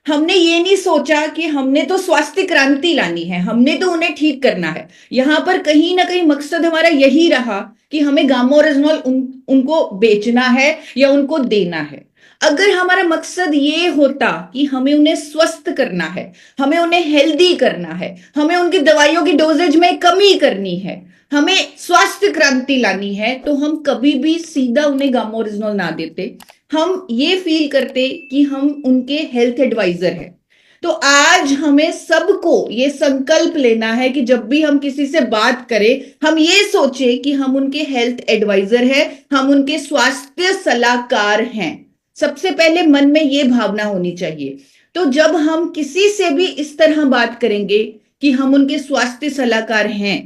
हमने ये नहीं सोचा कि हमने तो स्वास्थ्य क्रांति लानी है, हमने तो उन्हें ठीक करना है। यहां पर कहीं ना कहीं मकसद हमारा यही रहा कि हमें गामोरेजनॉल उनको बेचना है या उनको देना है। अगर हमारा मकसद ये होता कि हमें उन्हें स्वस्थ करना है, हमें उन्हें हेल्दी करना है, हमें उनकी दवाइयों की डोजेज में कमी करनी है, हमें स्वास्थ्य क्रांति लानी है, तो हम कभी भी सीधा उन्हें गामा ओरिजिनल ना देते। हम ये फील करते कि हम उनके हेल्थ एडवाइजर हैं। तो आज हमें सबको ये संकल्प लेना है कि जब भी हम किसी से बात करें, हम ये सोचे कि हम उनके हेल्थ एडवाइजर हैं, हम उनके स्वास्थ्य सलाहकार हैं। सबसे पहले मन में ये भावना होनी चाहिए। तो जब हम किसी से भी इस तरह बात करेंगे कि हम उनके स्वास्थ्य सलाहकार हैं,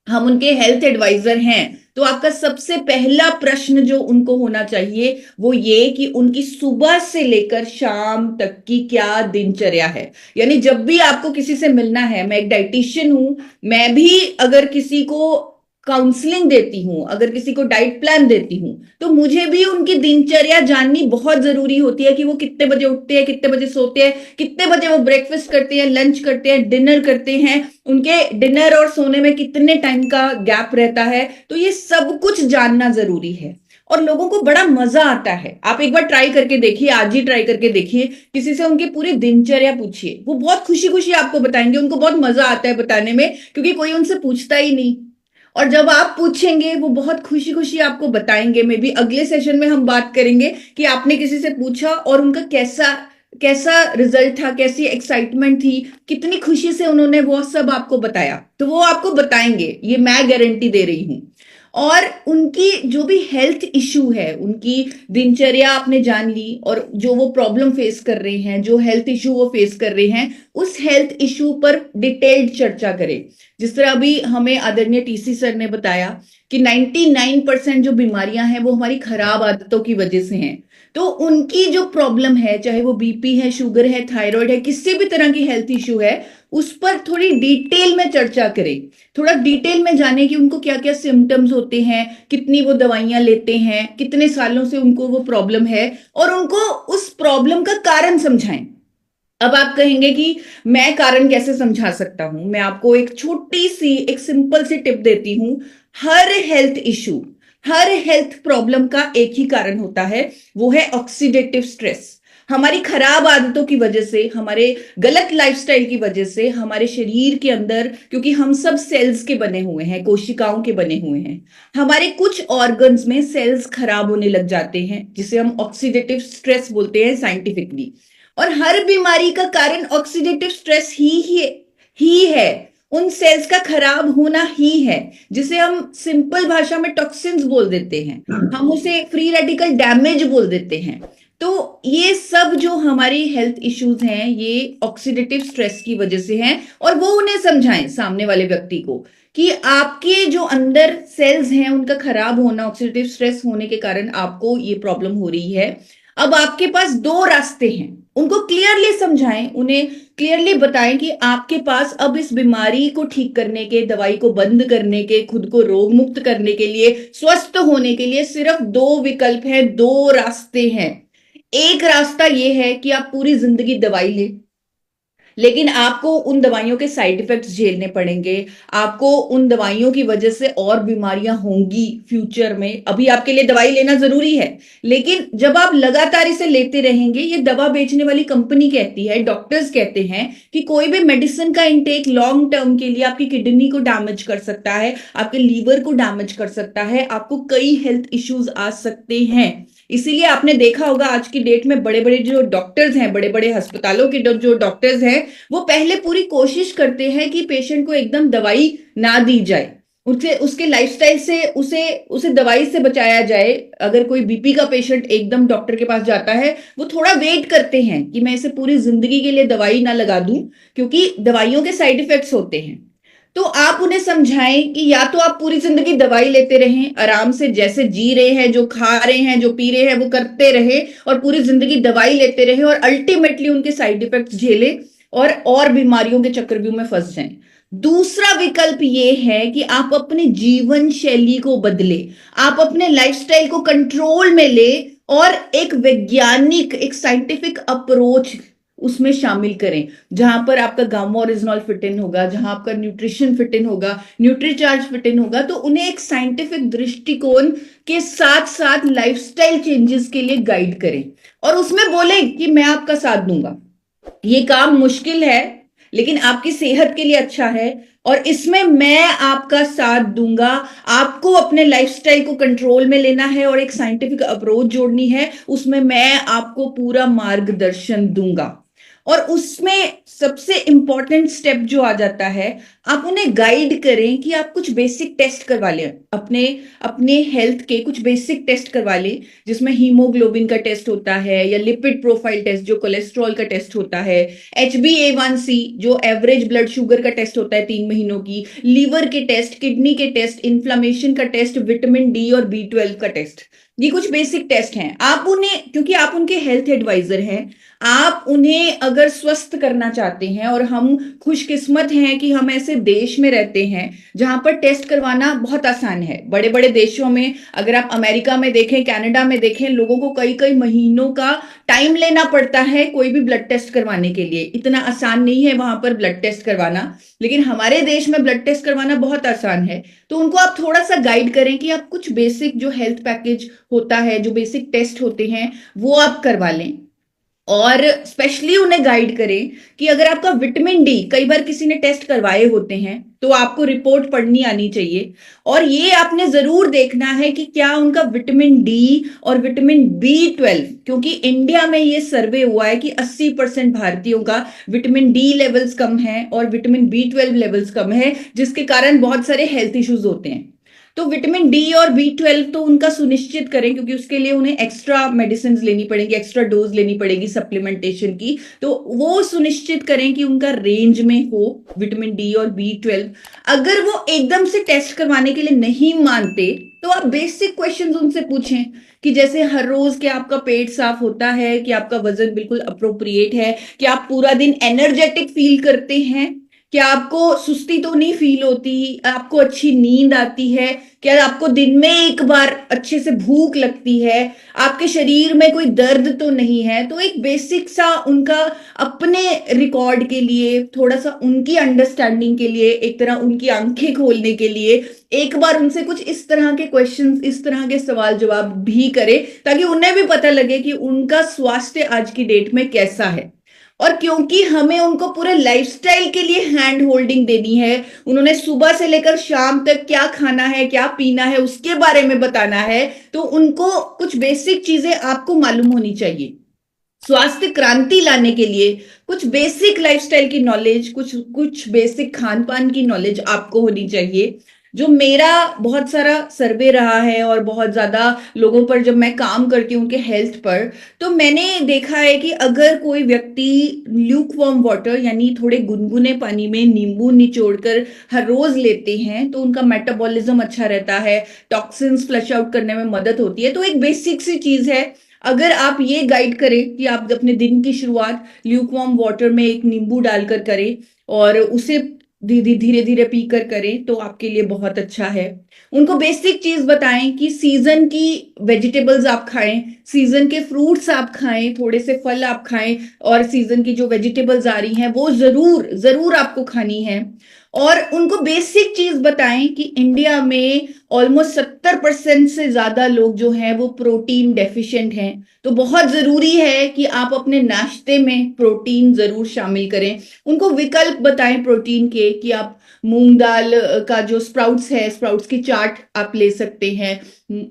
हम उनके हेल्थ एडवाइजर हैं, तो आपका सबसे पहला प्रश्न जो उनको होना चाहिए वो ये कि उनकी सुबह से लेकर शाम तक की क्या दिनचर्या है। यानी जब भी आपको किसी से मिलना है, मैं एक डाइटिशियन हूं, मैं भी अगर किसी को काउंसलिंग देती हूं, अगर किसी को डाइट प्लान देती हूं, तो मुझे भी उनकी दिनचर्या जाननी बहुत जरूरी होती है कि वो कितने बजे उठते हैं, कितने बजे सोते हैं, कितने बजे वो ब्रेकफास्ट करते हैं, लंच करते हैं, डिनर करते हैं, उनके डिनर और सोने में कितने टाइम का गैप रहता है। तो ये सब कुछ जानना जरूरी है और लोगों को बड़ा मजा आता है। आप एक बार ट्राई करके देखिए, आज ही ट्राई करके देखिए, किसी से उनकी पूरी दिनचर्या पूछिए, वो बहुत खुशी खुशी आपको बताएंगे। उनको बहुत मजा आता है बताने में, क्योंकि कोई उनसे पूछता ही नहीं। और जब आप पूछेंगे वो बहुत खुशी खुशी आपको बताएंगे। मे बी अगले सेशन में हम बात करेंगे कि आपने किसी से पूछा और उनका कैसा कैसा रिजल्ट था, कैसी एक्साइटमेंट थी, कितनी खुशी से उन्होंने वो सब आपको बताया। तो वो आपको बताएंगे, ये मैं गारंटी दे रही हूं। और उनकी जो भी हेल्थ इशू है, उनकी दिनचर्या आपने जान ली और जो वो प्रॉब्लम फेस कर रहे हैं, जो हेल्थ इशू वो फेस कर रहे हैं, उस हेल्थ इशू पर डिटेल्ड चर्चा करें। जिस तरह अभी हमें आदरणीय टीसी सर ने बताया कि 99% जो बीमारियां हैं वो हमारी खराब आदतों की वजह से हैं। तो उनकी जो प्रॉब्लम है, चाहे वो बीपी है, शुगर है, थायराइड है, किसी भी तरह की हेल्थ इशू है, उस पर थोड़ी डिटेल में चर्चा करें। थोड़ा डिटेल में जाने कि उनको क्या क्या सिम्टम्स होते हैं, कितनी वो दवाइयां लेते हैं, कितने सालों से उनको वो प्रॉब्लम है, और उनको उस प्रॉब्लम का कारण समझाएं। अब आप कहेंगे कि मैं कारण कैसे समझा सकता हूं? मैं आपको एक छोटी सी, एक सिंपल सी टिप देती हूं। हर हेल्थ इशू, हर हेल्थ प्रॉब्लम का एक ही कारण होता है, वो है ऑक्सीडेटिव स्ट्रेस। हमारी खराब आदतों की वजह से, हमारे गलत लाइफस्टाइल की वजह से हमारे शरीर के अंदर, क्योंकि हम सब सेल्स के बने हुए हैं, कोशिकाओं के बने हुए हैं, हमारे कुछ ऑर्गन्स में सेल्स खराब होने लग जाते हैं, जिसे हम ऑक्सीडेटिव स्ट्रेस बोलते हैं साइंटिफिकली। और हर बीमारी का कारण ऑक्सीडेटिव स्ट्रेस ही है, उन सेल्स का खराब होना ही है, जिसे हम सिंपल भाषा में टॉक्सिन्स बोल देते हैं, हम उसे फ्री रेडिकल डैमेज बोल देते हैं। तो ये सब जो हमारी हेल्थ इश्यूज हैं, ये ऑक्सीडेटिव स्ट्रेस की वजह से हैं। और वो उन्हें समझाएं, सामने वाले व्यक्ति को, कि आपके जो अंदर सेल्स हैं उनका खराब होना, ऑक्सीडेटिव स्ट्रेस होने के कारण आपको ये प्रॉब्लम हो रही है। अब आपके पास दो रास्ते हैं, उनको क्लियरली समझाएं, उन्हें क्लियरली बताएं कि आपके पास अब इस बीमारी को ठीक करने के, दवाई को बंद करने के, खुद को रोग मुक्त करने के लिए, स्वस्थ होने के लिए सिर्फ दो विकल्प हैं, दो रास्ते हैं। एक रास्ता यह है कि आप पूरी जिंदगी दवाई लें, लेकिन आपको उन दवाइयों के साइड इफेक्ट्स झेलने पड़ेंगे, आपको उन दवाइयों की वजह से और बीमारियां होंगी फ्यूचर में। अभी आपके लिए दवाई लेना जरूरी है, लेकिन जब आप लगातार इसे लेते रहेंगे, ये दवा बेचने वाली कंपनी कहती है, डॉक्टर्स कहते हैं कि कोई भी मेडिसिन का इंटेक लॉन्ग टर्म के लिए आपकी किडनी को डैमेज कर सकता है, आपके लीवर को डैमेज कर सकता है, आपको कई हेल्थ इश्यूज आ सकते हैं। इसीलिए आपने देखा होगा आज की डेट में बड़े बड़े जो डॉक्टर्स हैं, बड़े बड़े अस्पतालों के जो डॉक्टर्स हैं, वो पहले पूरी कोशिश करते हैं कि पेशेंट को एकदम दवाई ना दी जाए, उसके लाइफस्टाइल से उसे उसे दवाई से बचाया जाए। अगर कोई बीपी का पेशेंट एकदम डॉक्टर के पास जाता है, वो थोड़ा वेट करते हैं कि मैं इसे पूरी जिंदगी के लिए दवाई ना लगा दूं, क्योंकि दवाइयों के साइड इफेक्ट्स होते हैं। तो आप उन्हें समझाएं कि या तो आप पूरी जिंदगी दवाई लेते रहें, आराम से जैसे जी रहे हैं, जो खा रहे हैं, जो पी रहे हैं, वो करते रहे और पूरी जिंदगी दवाई लेते रहे और अल्टीमेटली उनके साइड इफेक्ट्स झेले और बीमारियों के चक्रव्यूह में फंस जाएं। दूसरा विकल्प ये है कि आप अपने जीवन शैली को बदले, आप अपने लाइफस्टाइल को कंट्रोल में ले और एक वैज्ञानिक, एक साइंटिफिक अप्रोच उसमें शामिल करें, जहां पर आपका गामा ओरिजिनॉल फिट इन होगा, जहां आपका न्यूट्रिशन फिट इन होगा, न्यूट्रीचार्ज फिट इन होगा। तो उन्हें एक साइंटिफिक दृष्टिकोण के साथ साथ लाइफस्टाइल चेंजेस के लिए गाइड करें और उसमें बोले कि मैं आपका साथ दूंगा, ये काम मुश्किल है लेकिन आपकी सेहत के लिए अच्छा है और इसमें मैं आपका साथ दूंगा। आपको अपने लाइफस्टाइल को कंट्रोल में लेना है और एक साइंटिफिक अप्रोच जोड़नी है, उसमें मैं आपको पूरा मार्गदर्शन दूंगा। और उसमें सबसे इंपॉर्टेंट स्टेप जो आ जाता है, आप उन्हें गाइड करें कि आप कुछ बेसिक टेस्ट करवा लें, अपने अपने हेल्थ के कुछ बेसिक टेस्ट करवा लें, जिसमें हीमोग्लोबिन का टेस्ट होता है या लिपिड प्रोफाइल टेस्ट जो कोलेस्ट्रॉल का टेस्ट होता है, HbA1c जो एवरेज ब्लड शुगर का टेस्ट होता है 3 महीनों की, लीवर के टेस्ट, किडनी के टेस्ट, इन्फ्लामेशन का टेस्ट, विटामिन डी और B12 का टेस्ट। ये कुछ बेसिक टेस्ट हैं। आप उन्हें, क्योंकि आप उनके हेल्थ एडवाइजर हैं, आप उन्हें अगर स्वस्थ करना चाहते हैं, और हम खुशकिस्मत हैं कि हम ऐसे देश में रहते हैं जहां पर टेस्ट करवाना बहुत आसान है। बड़े बड़े देशों में, अगर आप अमेरिका में देखें, कनाडा में देखें, लोगों को कई कई महीनों का टाइम लेना पड़ता है कोई भी ब्लड टेस्ट करवाने के लिए। इतना आसान नहीं है वहां पर ब्लड टेस्ट करवाना, लेकिन हमारे देश में ब्लड टेस्ट करवाना बहुत आसान है। तो उनको आप थोड़ा सा गाइड करें कि आप कुछ बेसिक जो हेल्थ पैकेज होता है, जो बेसिक टेस्ट होते हैं, वो आप करवा लें। और स्पेशली उन्हें गाइड करें कि अगर आपका विटामिन डी, कई बार किसी ने टेस्ट करवाए होते हैं तो आपको रिपोर्ट पढ़नी आनी चाहिए, और ये आपने जरूर देखना है कि क्या उनका विटामिन डी और विटामिन B12, क्योंकि इंडिया में ये सर्वे हुआ है कि 80% भारतीयों का विटामिन डी लेवल्स कम है और विटामिन B12 लेवल्स कम है, जिसके कारण बहुत सारे हेल्थ इश्यूज होते हैं। तो विटामिन डी और B12 तो उनका सुनिश्चित करें, क्योंकि उसके लिए उन्हें एक्स्ट्रा मेडिसिन लेनी पड़ेगी, एक्स्ट्रा डोज लेनी पड़ेगी सप्लीमेंटेशन की। तो वो सुनिश्चित करें कि उनका रेंज में हो विटामिन डी और B12। अगर वो एकदम से टेस्ट करवाने के लिए नहीं मानते तो आप बेसिक क्वेश्चंस उनसे पूछें कि जैसे हर रोज क्या आपका पेट साफ होता है, कि आपका वजन बिल्कुल अप्रोप्रिएट है, कि आप पूरा दिन एनर्जेटिक फील करते हैं, क्या आपको सुस्ती तो नहीं फील होती, आपको अच्छी नींद आती है, क्या आपको दिन में एक बार अच्छे से भूख लगती है, आपके शरीर में कोई दर्द तो नहीं है। तो एक बेसिक सा उनका अपने रिकॉर्ड के लिए, थोड़ा सा उनकी अंडरस्टैंडिंग के लिए, एक तरह उनकी आंखें खोलने के लिए एक बार उनसे कुछ इस तरह के क्वेश्चंस, इस तरह के सवाल जवाब भी करें, ताकि उन्हें भी पता लगे कि उनका स्वास्थ्य आज की डेट में कैसा है। और क्योंकि हमें उनको पूरे लाइफस्टाइल के लिए हैंड होल्डिंग देनी है, उन्होंने सुबह से लेकर शाम तक क्या खाना है, क्या पीना है, उसके बारे में बताना है, तो उनको कुछ बेसिक चीजें आपको मालूम होनी चाहिए। स्वास्थ्य क्रांति लाने के लिए कुछ बेसिक लाइफस्टाइल की नॉलेज, कुछ बेसिक खान पान की नॉलेज आपको होनी चाहिए। जो मेरा बहुत सारा सर्वे रहा है और बहुत ज्यादा लोगों पर जब मैं काम करती हूँ उनके हेल्थ पर, तो मैंने देखा है कि अगर कोई व्यक्ति ल्यूक वार्म वाटर यानी थोड़े गुनगुने पानी में नींबू निचोड़कर हर रोज लेते हैं तो उनका मेटाबॉलिज्म अच्छा रहता है, टॉक्सिन्स फ्लश आउट करने में मदद होती है। तो एक बेसिक सी चीज है, अगर आप ये गाइड करें कि आप अपने दिन की शुरुआत ल्यूक वार्म वाटर में एक नींबू डालकर करें और उसे धीरे धीरे पीकर करें, तो आपके लिए बहुत अच्छा है। उनको बेसिक चीज बताएं कि सीजन की वेजिटेबल्स आप खाएं, सीजन के फ्रूट्स आप खाएं, थोड़े से फल आप खाएं, और सीजन की जो वेजिटेबल्स आ रही हैं वो जरूर जरूर आपको खानी है। और उनको बेसिक चीज बताएं कि इंडिया में ऑलमोस्ट 70% से ज्यादा लोग जो हैं वो प्रोटीन डेफिशिएंट हैं, तो बहुत जरूरी है कि आप अपने नाश्ते में प्रोटीन जरूर शामिल करें। उनको विकल्प बताएं प्रोटीन के, कि आप मूंग दाल का जो स्प्राउट्स है, स्प्राउट्स की चाट आप ले सकते हैं,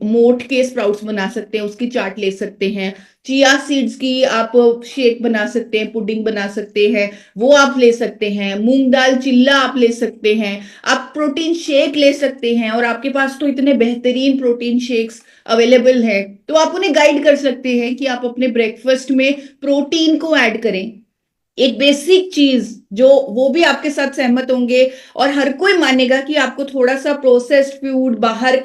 मोठ के स्प्राउट्स बना सकते हैं, उसकी चाट ले सकते हैं, चिया सीड्स की आप शेक बना सकते हैं, पुडिंग बना सकते हैं, वो आप ले सकते हैं, मूंग दाल चिल्ला आप ले सकते हैं, आप प्रोटीन शेक ले सकते हैं, और आपके पास तो इतने बेहतरीन प्रोटीन शेक्स अवेलेबल है, तो आप उन्हें गाइड कर सकते हैं कि आप अपने ब्रेकफास्ट में प्रोटीन को ऐड करें। एक बेसिक चीज जो वो भी आपके साथ सहमत होंगे और हर कोई मानेगा कि आपको थोड़ा सा प्रोसेस्ड फूड, बाहर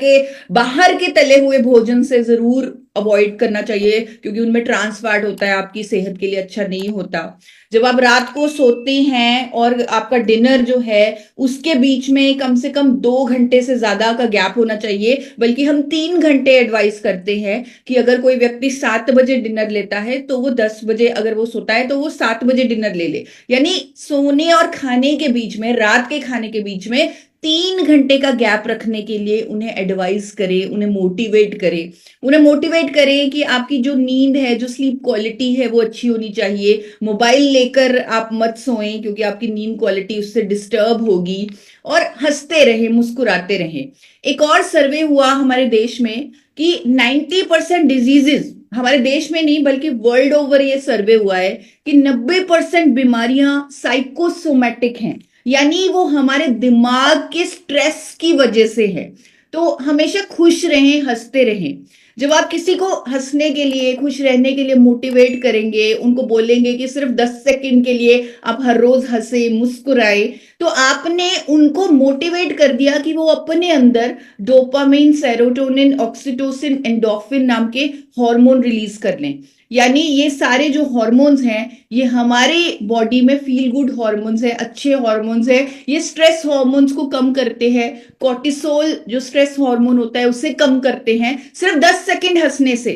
के तले हुए भोजन से जरूर अवॉइड करना चाहिए क्योंकि उनमें ट्रांस फैट होता है, आपकी सेहत के लिए अच्छा नहीं होता। जब आप रात को सोते हैं और आपका डिनर जो है उसके बीच में कम से कम 2 घंटे से ज्यादा का गैप होना चाहिए, बल्कि हम 3 घंटे एडवाइस करते हैं कि अगर कोई व्यक्ति 7 बजे डिनर लेता है तो वो 10 बजे, अगर वो सोता है तो वो 7 बजे डिनर ले ले। यानी सोने और खाने के बीच में, रात के खाने के बीच में 3 घंटे का गैप रखने के लिए उन्हें एडवाइस करें, उन्हें मोटिवेट करें। उन्हें मोटिवेट करें कि आपकी जो नींद है, जो स्लीप क्वालिटी है वो अच्छी होनी चाहिए। मोबाइल लेकर आप मत सोएं क्योंकि आपकी नींद क्वालिटी उससे डिस्टर्ब होगी। और हंसते रहें, मुस्कुराते रहें। एक और सर्वे हुआ हमारे देश में कि 90% डिजीजेस, हमारे देश में नहीं बल्कि वर्ल्ड ओवर ये सर्वे हुआ है कि 90% बीमारियां साइकोसोमैटिक हैं, यानी वो हमारे दिमाग के स्ट्रेस की वजह से है। तो हमेशा खुश रहें, हंसते रहें। जब आप किसी को हंसने के लिए, खुश रहने के लिए मोटिवेट करेंगे, उनको बोलेंगे कि सिर्फ 10 सेकंड के लिए आप हर रोज हंसे, मुस्कुराए, तो आपने उनको मोटिवेट कर दिया कि वो अपने अंदर डोपामिन, सेरोटोनिन, ऑक्सीटोसिन, एंडोर्फिन नाम के हार्मोन रिलीज कर लें। यानी ये सारे जो हार्मोन्स हैं ये हमारे बॉडी में फील गुड हार्मोन्स है, अच्छे हार्मोन्स है। ये स्ट्रेस हार्मोन्स को कम करते हैं। कॉर्टिसोल जो स्ट्रेस हार्मोन होता है उसे कम करते हैं सिर्फ 10 सेकंड हंसने से,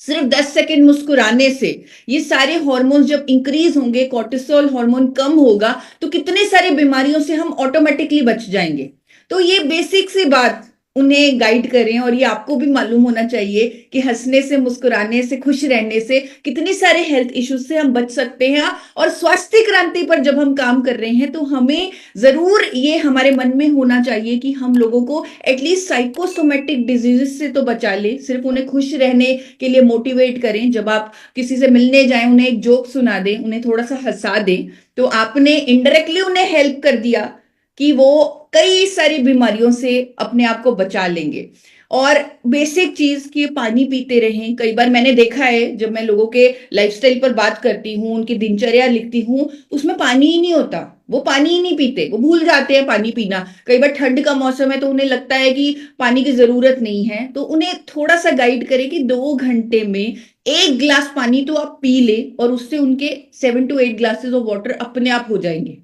सिर्फ 10 सेकंड मुस्कुराने से। ये सारे हार्मोन्स जब इंक्रीज होंगे, कॉर्टिसोल हार्मोन कम होगा, तो कितने सारी बीमारियों से हम ऑटोमेटिकली बच जाएंगे। तो ये बेसिक सी बात उन्हें गाइड करें, और ये आपको भी मालूम होना चाहिए कि हंसने से, मुस्कुराने से, खुश रहने से कितने सारे हेल्थ इश्यूज से हम बच सकते हैं। और स्वास्थ्य क्रांति पर जब हम काम कर रहे हैं तो हमें जरूर ये हमारे मन में होना चाहिए कि हम लोगों को एटलीस्ट साइकोसोमेटिक डिजीजेस से तो बचा ले। सिर्फ उन्हें खुश रहने के लिए मोटिवेट करें। जब आप किसी से मिलने जाएं, उन्हें एक जोक सुना दें, उन्हें थोड़ा सा हंसा दें, तो आपने इनडायरेक्टली उन्हें हेल्प कर दिया कि वो कई सारी बीमारियों से अपने आप को बचा लेंगे। और बेसिक चीज कि पानी पीते रहें। कई बार मैंने देखा है जब मैं लोगों के लाइफस्टाइल पर बात करती हूँ, उनकी दिनचर्या लिखती हूँ, उसमें पानी ही नहीं होता। वो पानी ही नहीं पीते, वो भूल जाते हैं पानी पीना। कई बार ठंड का मौसम है तो उन्हें लगता है कि पानी की जरूरत नहीं है, तो उन्हें थोड़ा सा गाइड करें कि 2 घंटे में 1 गिलास पानी तो आप पी ले, और उससे उनके 7 to 8 ग्लासेस ऑफ वाटर अपने आप हो जाएंगे।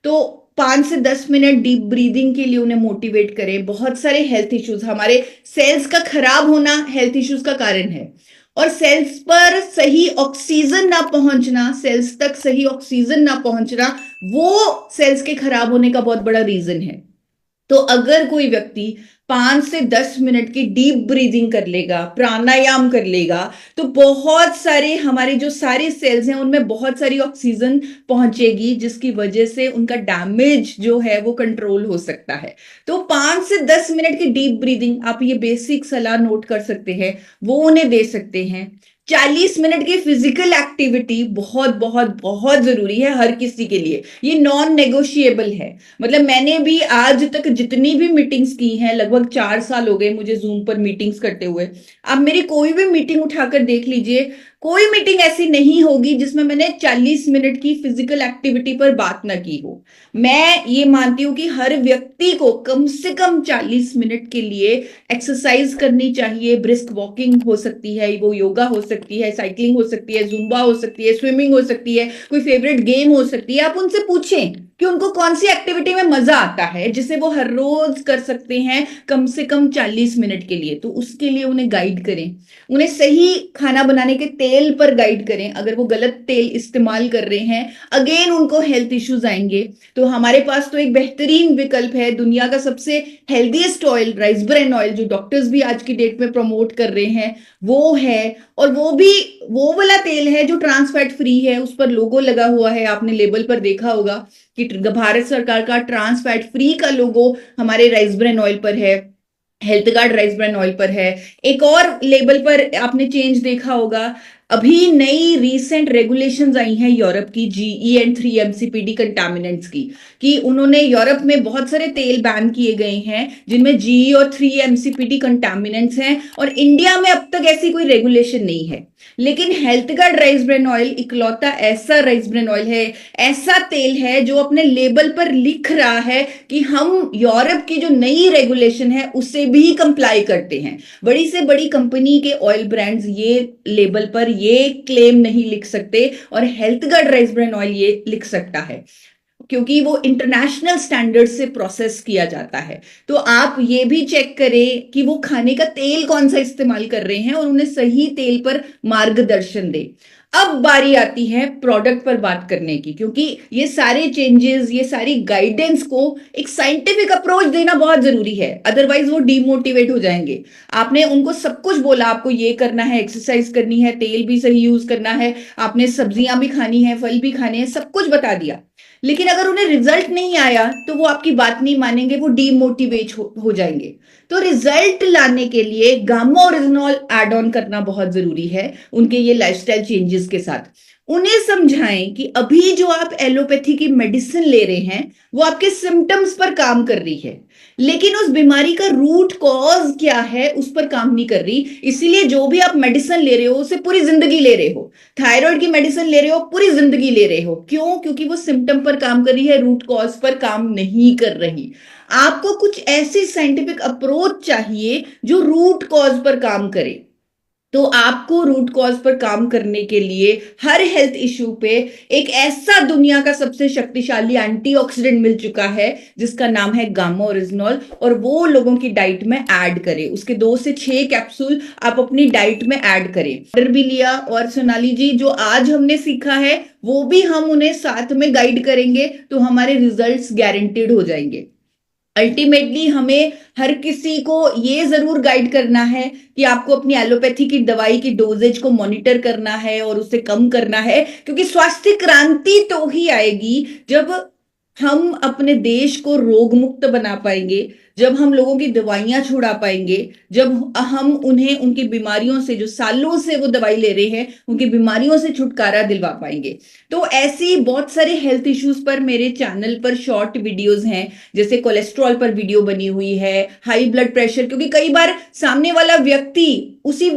तो 5 से 10 मिनट डीप ब्रीदिंग के लिए उन्हें मोटिवेट करें। बहुत सारे हेल्थ इश्यूज, हमारे सेल्स का खराब होना हेल्थ इश्यूज का कारण है, और सेल्स पर सही ऑक्सीजन ना पहुंचना, सेल्स तक सही ऑक्सीजन ना पहुंचना, वो सेल्स के खराब होने का बहुत बड़ा रीजन है। तो अगर कोई व्यक्ति 5 से 10 मिनट की डीप ब्रीदिंग कर लेगा, प्राणायाम कर लेगा, तो बहुत सारे हमारे जो सारे सेल्स हैं उनमें बहुत सारी ऑक्सीजन पहुंचेगी, जिसकी वजह से उनका डैमेज जो है वो कंट्रोल हो सकता है। तो 5 से 10 मिनट की डीप ब्रीदिंग, आप ये बेसिक सलाह नोट कर सकते हैं, वो उन्हें दे सकते हैं। 40 मिनट की फिजिकल एक्टिविटी बहुत बहुत बहुत जरूरी है हर किसी के लिए। ये नॉन नेगोशिएबल है। मतलब मैंने भी आज तक जितनी भी मीटिंग्स की हैं, लगभग 4 साल हो गए मुझे जूम पर मीटिंग्स करते हुए। आप मेरी कोई भी मीटिंग उठाकर देख लीजिए, कोई मीटिंग ऐसी नहीं होगी जिसमें मैंने 40 मिनट की फिजिकल एक्टिविटी पर बात ना की हो। मैं ये मानती हूं कि हर व्यक्ति को कम से कम 40 मिनट के लिए एक्सरसाइज करनी चाहिए। ब्रिस्क वॉकिंग हो सकती है, वो योगा हो सकती है, साइकिलिंग हो सकती है, जुम्बा हो सकती है, स्विमिंग हो सकती है, कोई फेवरेट गेम हो सकती है। आप उनसे पूछें कि उनको कौन सी एक्टिविटी में मजा आता है जिसे वो हर रोज कर सकते हैं कम से कम 40 मिनट के लिए। तो उसके लिए उन्हें गाइड करें, उन्हें सही खाना बनाने के तेल पर गाइड करें। अगर वो गलत तेल इस्तेमाल कर रहे हैं, अगेन उनको हेल्थ इश्यूज आएंगे। तो हमारे पास तो एक बेहतरीन विकल्प है, दुनिया का सबसे healthiest oil, rice bran oil, जो डॉक्टर्स भी आज की डेट में प्रमोट कर रहे हैं, वो है। और वो भी वो वाला तेल है जो ट्रांस फैट फ्री है, उस पर लोगो लगा हुआ है, आपने लेबल पर देखा होगा कि भारत सरकार का ट्रांस फैट फ्री का लोगो हमारे राइस ब्रान ऑयल पर है, health guard rice bran oil पर है। एक और लेबल पर आपने चेंज देखा होगा, अभी नई रीसेंट रेगुलेशंस आई हैं यूरोप की जीई एंड 3 MCPD कंटामिनेंट्स की, कि उन्होंने यूरोप में बहुत सारे तेल बैन किए गए हैं जिनमें जीई और 3 MCPD कंटामिनेंट्स हैं, और इंडिया में अब तक ऐसी कोई रेगुलेशन नहीं है। लेकिन health guard rice bran oil इकलौता ऐसा राइस ब्रान ऑयल है, ऐसा तेल है जो अपने लेबल पर लिख रहा है कि हम यूरोप की जो नई रेगुलेशन है उससे भी कंप्लाई करते हैं। बड़ी से बड़ी कंपनी के ऑयल ब्रांड्स ये लेबल पर ये क्लेम नहीं लिख सकते, और health guard rice bran oil ये लिख सकता है क्योंकि वो इंटरनेशनल स्टैंडर्ड से प्रोसेस किया जाता है। तो आप ये भी चेक करें कि वो खाने का तेल कौन सा इस्तेमाल कर रहे हैं और उन्हें सही तेल पर मार्गदर्शन दे। अब बारी आती है प्रोडक्ट पर बात करने की, क्योंकि ये सारे चेंजेस, ये सारी गाइडेंस को एक साइंटिफिक अप्रोच देना बहुत जरूरी है, अदरवाइज वो डीमोटिवेट हो जाएंगे। आपने उनको सब कुछ बोला, आपको ये करना है, एक्सरसाइज करनी है, तेल भी सही यूज करना है, आपने सब्जियां भी खानी है, फल भी खाने हैं, सब कुछ बता दिया, लेकिन अगर उन्हें रिजल्ट नहीं आया तो वो आपकी बात नहीं मानेंगे, वो डीमोटिवेट हो जाएंगे। तो रिजल्ट लाने के लिए गामा ओरिजिनॉल ऐड ऑन करना बहुत जरूरी है उनके ये लाइफस्टाइल चेंजेस के साथ। उन्हें समझाएं कि अभी जो आप एलोपैथी की मेडिसिन ले रहे हैं वो आपके सिम्टम्स पर काम कर रही है, लेकिन उस बीमारी का रूट कॉज क्या है उस पर काम नहीं कर रही। इसीलिए जो भी आप मेडिसिन ले रहे हो उसे पूरी जिंदगी ले रहे हो। थायराइड की मेडिसिन ले रहे हो, पूरी जिंदगी ले रहे हो, क्यों? क्योंकि वो सिम्टम पर काम कर रही है, रूट कॉज पर काम नहीं कर रही। आपको कुछ ऐसी साइंटिफिक अप्रोच चाहिए जो रूट कॉज पर काम करे। तो आपको रूट कॉज पर काम करने के लिए हर हेल्थ इश्यू पे एक ऐसा दुनिया का सबसे शक्तिशाली एंटीऑक्सीडेंट मिल चुका है जिसका नाम है गामा ओरिजिनॉल, और वो लोगों की डाइट में ऐड करें। उसके 2 से 6 कैप्सूल आप अपनी डाइट में ऐड करें। ऑर्डर भी लिया, और सोनाली जी जो आज हमने सीखा है वो भी हम उन्हें साथ में गाइड करेंगे, तो हमारे रिजल्ट्स गारंटीड हो जाएंगे। अल्टीमेटली हमें हर किसी को ये जरूर गाइड करना है कि आपको अपनी एलोपैथी की दवाई की डोजेज को मॉनिटर करना है और उसे कम करना है, क्योंकि स्वास्थ्य क्रांति तो ही आएगी जब हम अपने देश को रोग मुक्त बना पाएंगे, जब हम लोगों की दवाइयां छुड़ा पाएंगे, जब हम उन्हें उनकी बीमारियों से, जो सालों से वो दवाई ले रहे हैं, उनकी बीमारियों से छुटकारा दिलवा पाएंगे। तो ऐसी बहुत सारे हेल्थ इश्यूज पर मेरे चैनल पर शॉर्ट वीडियोस हैं, जैसे कोलेस्ट्रॉल पर वीडियो बनी हुई है, हाई ब्लड प्रेशर, क्योंकि कई बार सामने वाला व्यक्ति उसी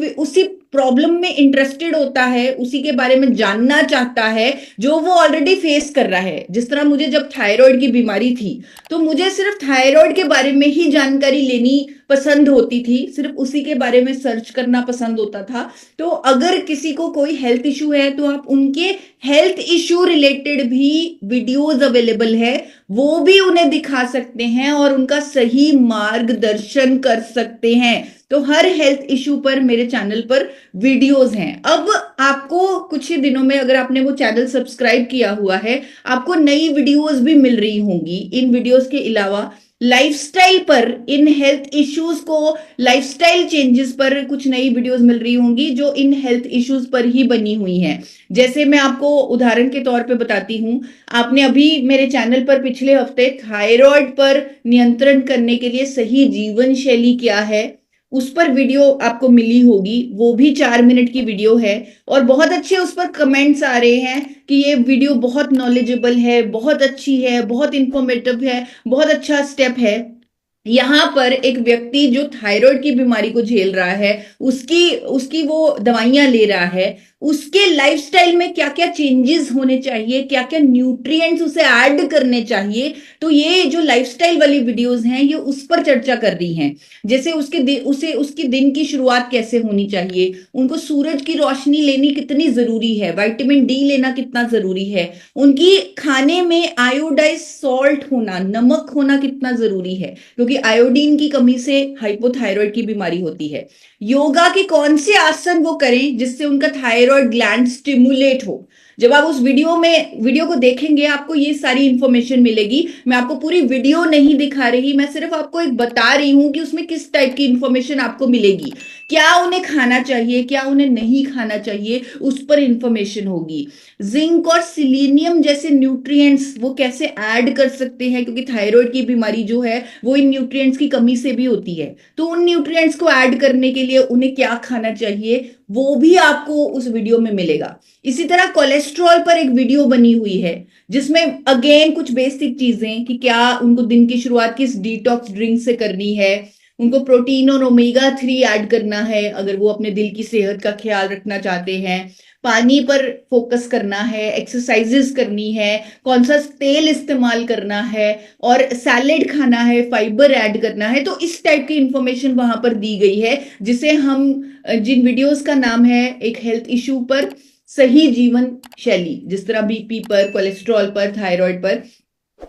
प्रॉब्लम में इंटरेस्टेड होता है, उसी के बारे में जानना चाहता है जो वो ऑलरेडी फेस कर रहा है। जिस तरह मुझे जब थायराइड की बीमारी थी तो मुझे सिर्फ थायराइड के बारे में ही जानकारी लेनी पसंद होती थी, सिर्फ उसी के बारे में सर्च करना पसंद होता था। तो अगर किसी को कोई हेल्थ इशू है तो आप उनके हेल्थ इशू रिलेटेड भी वीडियोस अवेलेबल है, वो भी उन्हें दिखा सकते हैं और उनका सही मार्गदर्शन कर सकते हैं। तो हर हेल्थ इशू पर मेरे चैनल पर वीडियोस हैं। अब आपको कुछ ही दिनों में, अगर आपने वो चैनल सब्सक्राइब किया हुआ है, आपको नई वीडियोस भी मिल रही होंगी। इन वीडियोस के अलावा लाइफस्टाइल पर, इन हेल्थ इश्यूज को, लाइफस्टाइल चेंजेस पर कुछ नई वीडियोस मिल रही होंगी जो इन हेल्थ इश्यूज पर ही बनी हुई हैं। जैसे मैं आपको उदाहरण के तौर पे बताती हूं, आपने अभी मेरे चैनल पर पिछले हफ्ते थायराइड पर नियंत्रण करने के लिए सही जीवन शैली क्या है उस पर वीडियो आपको मिली होगी। वो भी 4 मिनट की वीडियो है और बहुत अच्छे उस पर कमेंट्स आ रहे हैं कि ये वीडियो बहुत नॉलेजेबल है, बहुत अच्छी है, बहुत इंफॉर्मेटिव है, बहुत अच्छा स्टेप है। यहाँ पर एक व्यक्ति जो थायराइड की बीमारी को झेल रहा है, उसकी वो दवाइयां ले रहा है, उसके लाइफस्टाइल में क्या क्या चेंजेस होने चाहिए, क्या क्या न्यूट्रिएंट्स उसे ऐड करने चाहिए। तो ये जो लाइफस्टाइल वाली वीडियोस हैं ये उस पर चर्चा कर रही हैं। जैसे उसकी दिन की शुरुआत कैसे होनी चाहिए, उनको सूरज की रोशनी लेनी कितनी जरूरी है, विटामिन डी लेना कितना जरूरी है, उनकी खाने में आयोडाइज सॉल्ट होना, नमक होना कितना जरूरी है, क्योंकि आयोडीन की कमी से हाइपोथायराइड की बीमारी होती है। योगा के कौन से आसन वो करें जिससे उनका थायराइड ग्लैंड स्टिमुलेट हो। जब आप उस वीडियो को देखेंगे आपको ये सारी इंफॉर्मेशन मिलेगी। मैं आपको पूरी वीडियो नहीं दिखा रही, मैं सिर्फ आपको एक बता रही हूं कि उसमें किस टाइप की इंफॉर्मेशन आपको मिलेगी, क्या उन्हें खाना चाहिए, क्या उन्हें नहीं खाना चाहिए, उस पर इंफॉर्मेशन होगी। जिंक और सिलीनियम जैसे न्यूट्रिएंट्स वो कैसे ऐड कर सकते हैं, क्योंकि थायराइड की बीमारी जो है वो इन न्यूट्रिएंट्स की कमी से भी होती है। तो उन न्यूट्रिएंट्स को ऐड करने के लिए उन्हें क्या खाना चाहिए वो भी आपको उस वीडियो में मिलेगा। इसी तरह कोलेस्ट्रॉल पर एक वीडियो बनी हुई है जिसमें अगेन कुछ बेसिक चीजें कि क्या उनको दिन की शुरुआत किस डिटॉक्स ड्रिंक से करनी है, उनको प्रोटीन और ओमेगा 3 ऐड करना है अगर वो अपने दिल की सेहत का ख्याल रखना चाहते हैं, पानी पर फोकस करना है, एक्सरसाइजेस करनी है, कौन सा तेल इस्तेमाल करना है और सैलेड खाना है, फाइबर ऐड करना है। तो इस टाइप की इंफॉर्मेशन वहां पर दी गई है जिसे हम जिन वीडियोस का नाम है एक हेल्थ इशू पर सही जीवन शैली, जिस तरह बीपी पर, कोलेस्ट्रॉल पर, थायराइड पर,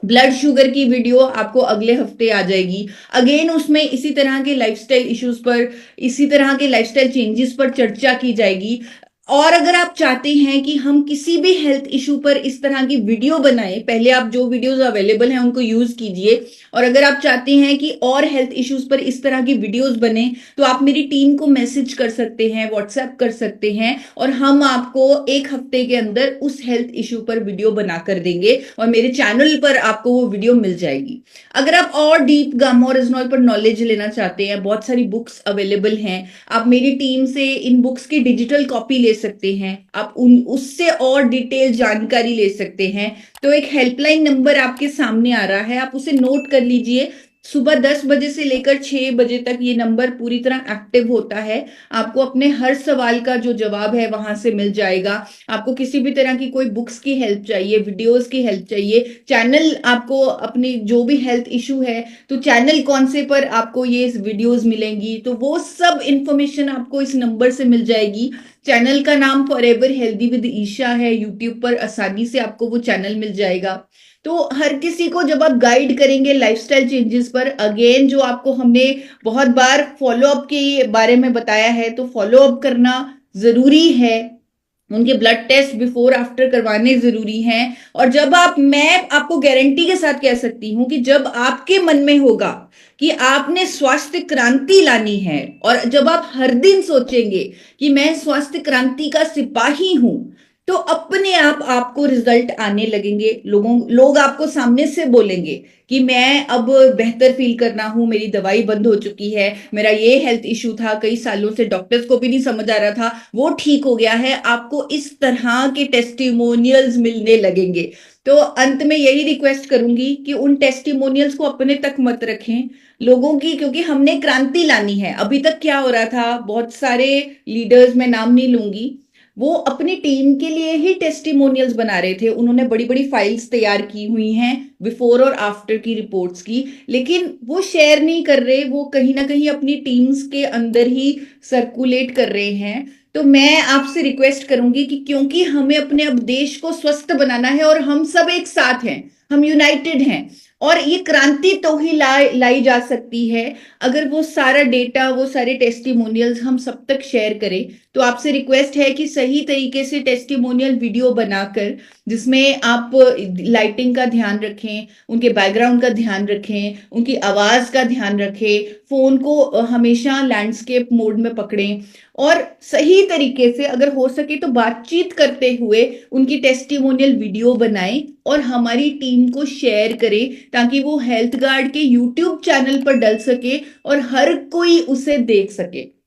ब्लड शुगर की वीडियो आपको अगले हफ्ते आ जाएगी। अगेन उसमें इसी तरह के लाइफस्टाइल इश्यूज पर, इसी तरह के लाइफस्टाइल चेंजेस पर चर्चा की जाएगी। और अगर आप चाहते हैं कि हम किसी भी हेल्थ इशू पर इस तरह की वीडियो बनाएं, पहले आप जो वीडियोस अवेलेबल हैं उनको यूज कीजिए। और अगर आप चाहते हैं कि और हेल्थ इश्यूज पर इस तरह की वीडियोस बने तो आप मेरी टीम को मैसेज कर सकते हैं, व्हाट्सएप कर सकते हैं और हम आपको एक हफ्ते के अंदर उस हेल्थ इशू पर वीडियो बनाकर देंगे और मेरे चैनल पर आपको वो वीडियो मिल जाएगी। अगर आप और डीप गामा ओरिजिनॉल पर नॉलेज लेना चाहते हैं, बहुत सारी बुक्स अवेलेबल हैं, आप मेरी टीम से इन बुक्स की डिजिटल कॉपी ले सकते हैं, आप उससे और डिटेल जानकारी ले सकते हैं। तो एक हेल्पलाइन नंबर आपके सामने आ रहा है, आप उसे नोट कर लीजिए। सुबह 10 बजे से लेकर 6 बजे तक ये नंबर पूरी तरह एक्टिव होता है। आपको अपने हर सवाल का जो जवाब है वहां से मिल जाएगा। आपको किसी भी तरह की कोई बुक्स की हेल्प चाहिए, वीडियोस की हेल्प चाहिए, चैनल आपको अपनी जो भी हेल्थ इशू है तो चैनल कौन से पर आपको ये वीडियोस मिलेंगी, तो वो सब इंफॉर्मेशन आपको इस नंबर से मिल जाएगी। चैनल का नाम फॉरएवर हेल्दी विद ईशा है, यूट्यूब पर आसानी से आपको वो चैनल मिल जाएगा। तो हर किसी को जब आप गाइड करेंगे लाइफस्टाइल चेंजेस पर, अगेन जो आपको हमने बहुत बार फॉलो अप के बारे में बताया है, तो फॉलो अप करना जरूरी है, उनके ब्लड टेस्ट बिफोर आफ्टर करवाने जरूरी हैं। और जब मैं आपको गारंटी के साथ कह सकती हूं कि जब आपके मन में होगा कि आपने स्वास्थ्य क्रांति लानी है और जब आप हर दिन सोचेंगे कि मैं स्वास्थ्य क्रांति का सिपाही हूं, तो अपने आप आपको रिजल्ट आने लगेंगे। लोग आपको सामने से बोलेंगे कि मैं अब बेहतर फील कर रहा हूं, मेरी दवाई बंद हो चुकी है, मेरा ये हेल्थ इशू था, कई सालों से डॉक्टर्स को भी नहीं समझ आ रहा था, वो ठीक हो गया है। आपको इस तरह के टेस्टिमोनियल्स मिलने लगेंगे। तो अंत में यही रिक्वेस्ट करूंगी कि उन टेस्टिमोनियल्स को अपने तक मत रखें लोगों की, क्योंकि हमने क्रांति लानी है। अभी तक क्या हो रहा था, बहुत सारे लीडर्स, मैं नाम नहीं लूंगी, वो अपनी टीम के लिए ही टेस्टिमोनियल्स बना रहे थे। उन्होंने बड़ी बड़ी फाइल्स तैयार की हुई हैं बिफोर और आफ्टर की रिपोर्ट्स की, लेकिन वो शेयर नहीं कर रहे, वो कहीं ना कहीं अपनी टीम्स के अंदर ही सर्कुलेट कर रहे हैं। तो मैं आपसे रिक्वेस्ट करूंगी कि क्योंकि हमें अपने अब देश को स्वस्थ बनाना है और हम सब एक साथ हैं, हम यूनाइटेड हैं, और ये क्रांति तो ही लाई जा सकती है अगर वो सारा डेटा, वो सारे टेस्टिमोनियल्स हम सब तक शेयर करें। तो आपसे रिक्वेस्ट है कि सही तरीके से टेस्टिमोनियल वीडियो बनाकर, जिसमें आप लाइटिंग का ध्यान रखें, उनके बैकग्राउंड का ध्यान रखें, उनकी आवाज का ध्यान रखें, फोन को हमेशा लैंडस्केप मोड में पकड़ें और सही तरीके से अगर हो सके तो बातचीत करते हुए उनकी टेस्टिमोनियल वीडियो बनाएं और हमारी टीम को शेयर करें, ताकि वो हेल्थ गार्ड के यूट्यूब चैनल पर डल सके और हर कोई उसे देख सके।